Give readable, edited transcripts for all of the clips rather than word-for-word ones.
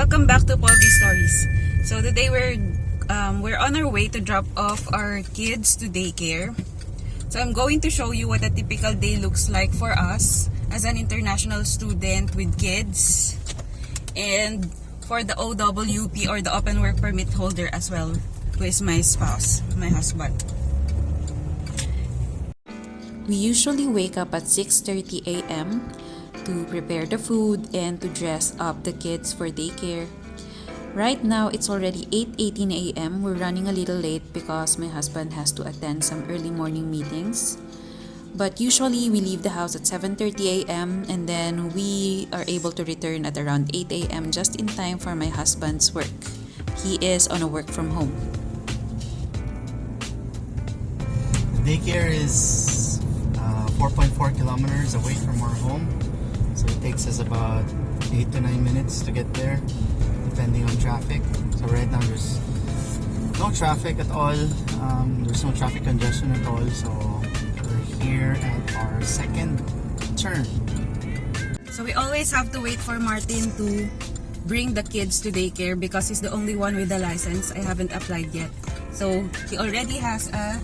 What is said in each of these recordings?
Welcome back to Poldy Stories. So today we're on our way to drop off our kids to daycare. So I'm going to show you what a typical day looks like for us as an international student with kids, and for the OWP or the open work permit holder as well, who is my spouse, my husband. We usually wake up at 6:30 a.m. to prepare the food and to dress up the kids for daycare. Right now, it's already 8:18 a.m. We're running a little late because my husband has to attend some early morning meetings. But usually, we leave the house at 7:30 a.m. and then we are able to return at around 8 a.m. just in time for my husband's work. He is on a work from home. The daycare is 4.4 kilometers away from our home, so it takes us about 8 to 9 minutes to get there, depending on traffic. So right now there's no traffic at all. There's no traffic congestion at all, so we're here at our second turn. So we always have to wait for Martin to bring the kids to daycare because he's the only one with the license. I haven't applied yet. So he already has a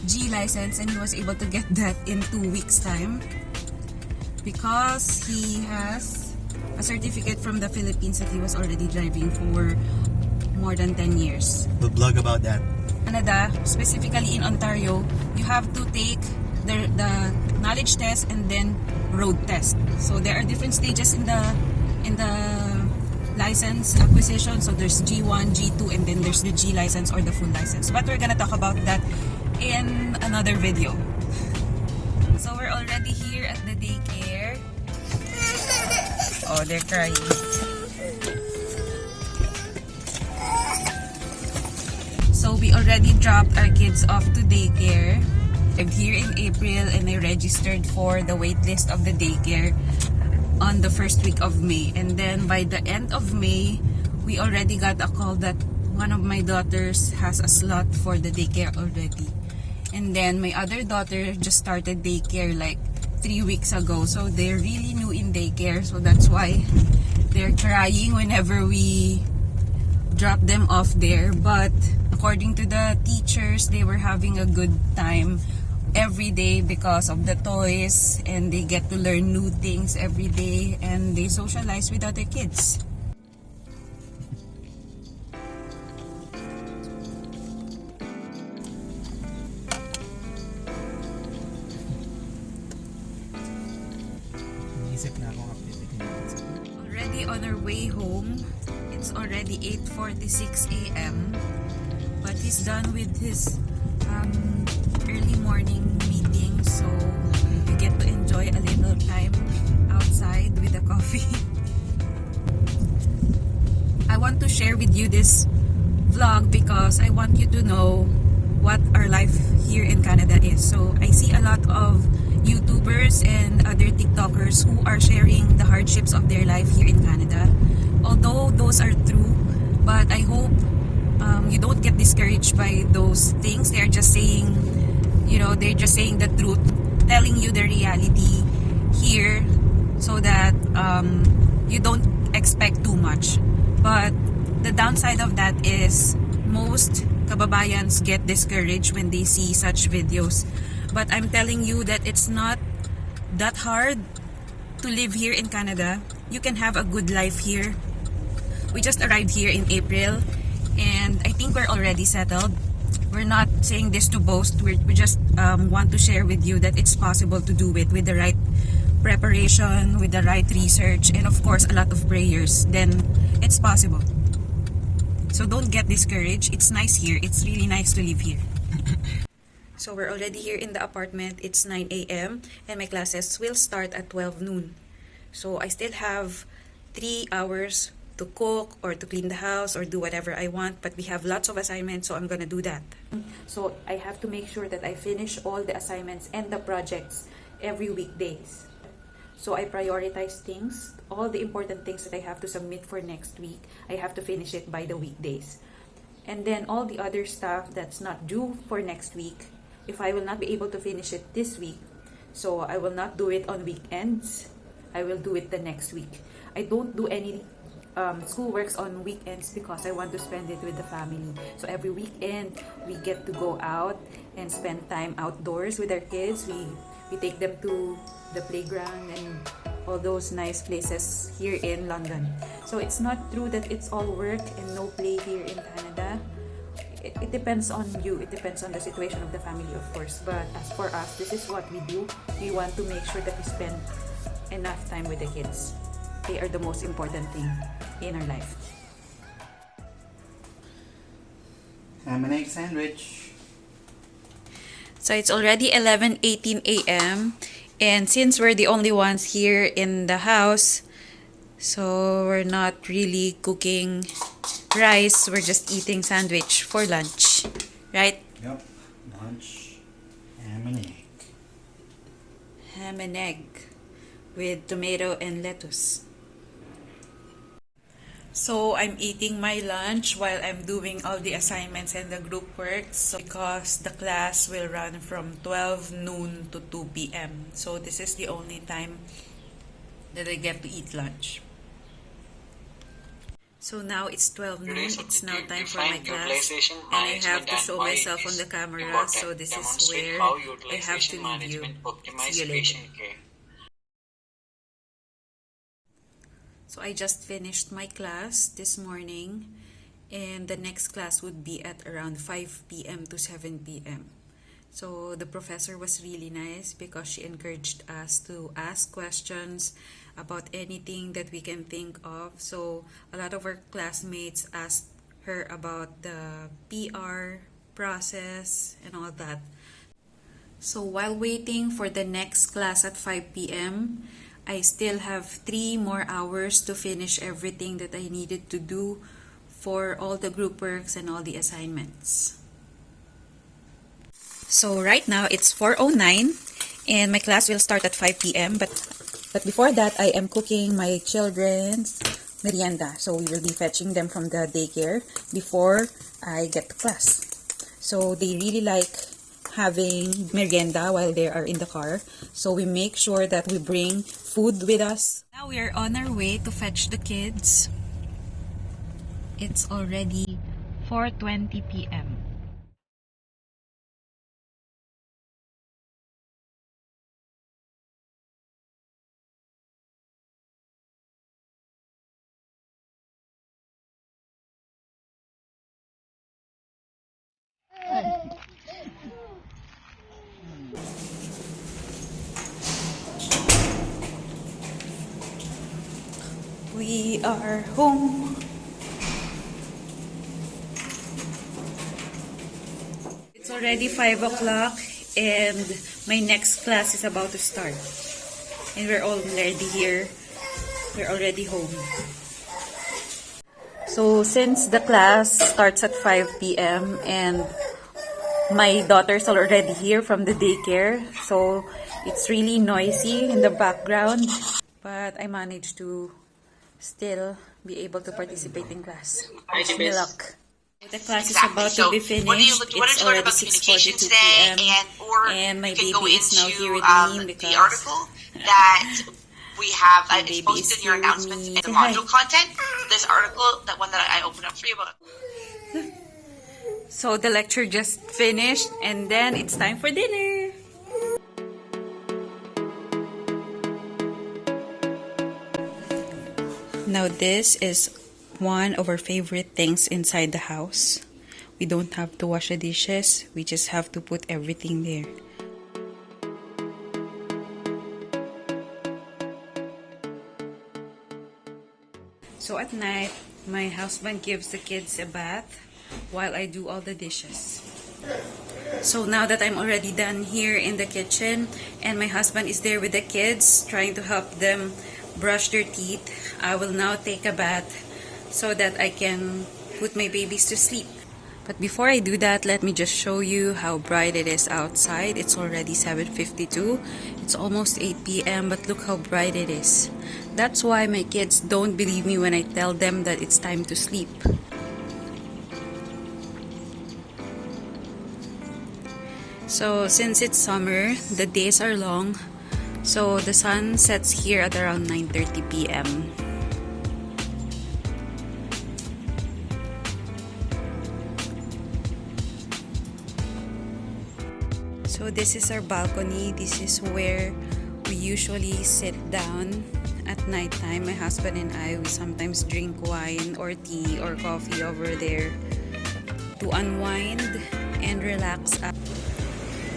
G license and he was able to get that in 2 weeks time because he has a certificate from the Philippines that he was already driving for more than 10 years. We'll blog about that. Canada, specifically in Ontario, you have to take the knowledge test and then road test. So there are different stages in the license acquisition. So there's G1, G2, and then there's the G license or the full license. But we're gonna talk about that in another video. So we're already here at the daycare. Oh, they're crying. So we already dropped our kids off to daycare. I'm here in April and I registered for the wait list of the daycare on the first week of May. And then by the end of May, we already got a call that one of my daughters has a slot for the daycare already. And then my other daughter just started daycare like 3 weeks ago. So they're really new in daycare. So that's why they're crying whenever we drop them off there. But according to the teachers, they were having a good time every day because of the toys. And they get to learn new things every day. And they socialize with other kids. Already on our way home. It's already 8:46 a.m. But he's done with his early morning meeting, so we get to enjoy a little time outside with the coffee. I want to share with you this vlog because I want you to know what our life here in Canada is. So I see a lot of YouTubers and other TikTokers who are sharing the hardships of their life here in Canada. Although those are true, but I hope you don't get discouraged by those things. They're just saying, they're just saying the truth, telling you the reality here so that you don't expect too much. But the downside of that is most kababayans get discouraged when they see such videos. But I'm telling you that it's not that hard to live here in Canada. You can have a good life here. We just arrived here in April and I think we're already settled. We're not saying this to boast. We just want to share with you that it's possible to do it with the right preparation, with the right research, and of course a lot of prayers. Then it's possible. So don't get discouraged. It's nice here. It's really nice to live here. So we're already here in the apartment. It's 9 a.m. and my classes will start at 12 noon. So I still have 3 hours to cook or to clean the house or do whatever I want. But we have lots of assignments, so I'm gonna do that. So I have to make sure that I finish all the assignments and the projects every weekdays. So I prioritize things, all the important things that I have to submit for next week. I have to finish it by the weekdays. And then all the other stuff that's not due for next week, if I will not be able to finish it this week, so I will not do it on weekends, I will do it the next week. I don't do any school works on weekends because I want to spend it with the family. So every weekend we get to go out and spend time outdoors with our kids. We take them to the playground and all those nice places here in London. So it's not true that it's all work and no play here in Canada. It depends on you. It depends on the situation of the family, of course. But as for us, this is what we do. We want to make sure that we spend enough time with the kids. They are the most important thing in our life. Ham and egg sandwich. So it's already 11:18 a.m. and since we're the only ones here in the house, so we're not really cooking rice, we're just eating sandwich for lunch, right? Yep. Lunch. Ham and egg. Ham and egg with tomato and lettuce. So I'm eating my lunch while I'm doing all the assignments and the group works because the class will run from 12 noon to 2 p.m. So this is the only time that I get to eat lunch. So now it's 12 noon, it's now time for my class and I have to show myself on the camera, so this is where I have to leave you. See you later. So I just finished my class this morning and the next class would be at around 5 p.m. to 7 p.m. So the professor was really nice because she encouraged us to ask questions about anything that we can think of. So a lot of our classmates asked her about the PR process and all that. So while waiting for the next class at 5 p.m., I still have 3 more hours to finish everything that I needed to do for all the group works and all the assignments. So right now it's 4:09 and my class will start at 5 p.m. But before that, I am cooking my children's merienda. So we will be fetching them from the daycare before I get to class. So they really like having merienda while they are in the car. So we make sure that we bring food with us. Now we are on our way to fetch the kids. It's already 4:20 p.m. We are home. It's already 5 o'clock and my next class is about to start. And we're already here. We're already home. So since the class starts at 5 p.m. and my daughter's already here from the daycare, so it's really noisy in the background. But I managed to still be able to participate in class. Wish me luck. The class is about to be finished. It's already 6:42 p.m. and my baby is now here with me because the article that we have my it's baby posted is in your here with announcements me. in the Say hi. module content. This article, that one that I opened up for you about. So the lecture just finished and then it's time for dinner. Now this is one of our favorite things inside the house. We don't have to wash the dishes, we just have to put everything there. So at night, my husband gives the kids a bath while I do all the dishes. So now that I'm already done here in the kitchen and my husband is there with the kids trying to help them brush their teeth, I will now take a bath so that I can put my babies to sleep. But before I do that, let me just show you how bright it is outside. It's already 7:52. It's almost 8 p.m. but look how bright it is. That's why my kids don't believe me when I tell them that it's time to sleep. So since it's summer, the days are long. So the sun sets here at around 9:30 p.m. So this is our balcony. This is where we usually sit down at nighttime. My husband and I, we sometimes drink wine or tea or coffee over there to unwind and relax.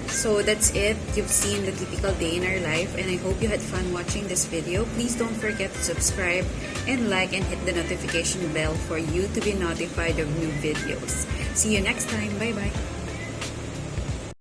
So that's it. You've seen the typical day in our life, and I hope you had fun watching this video. Please don't forget to subscribe and like and hit the notification bell for you to be notified of new videos. See you next time. Bye bye.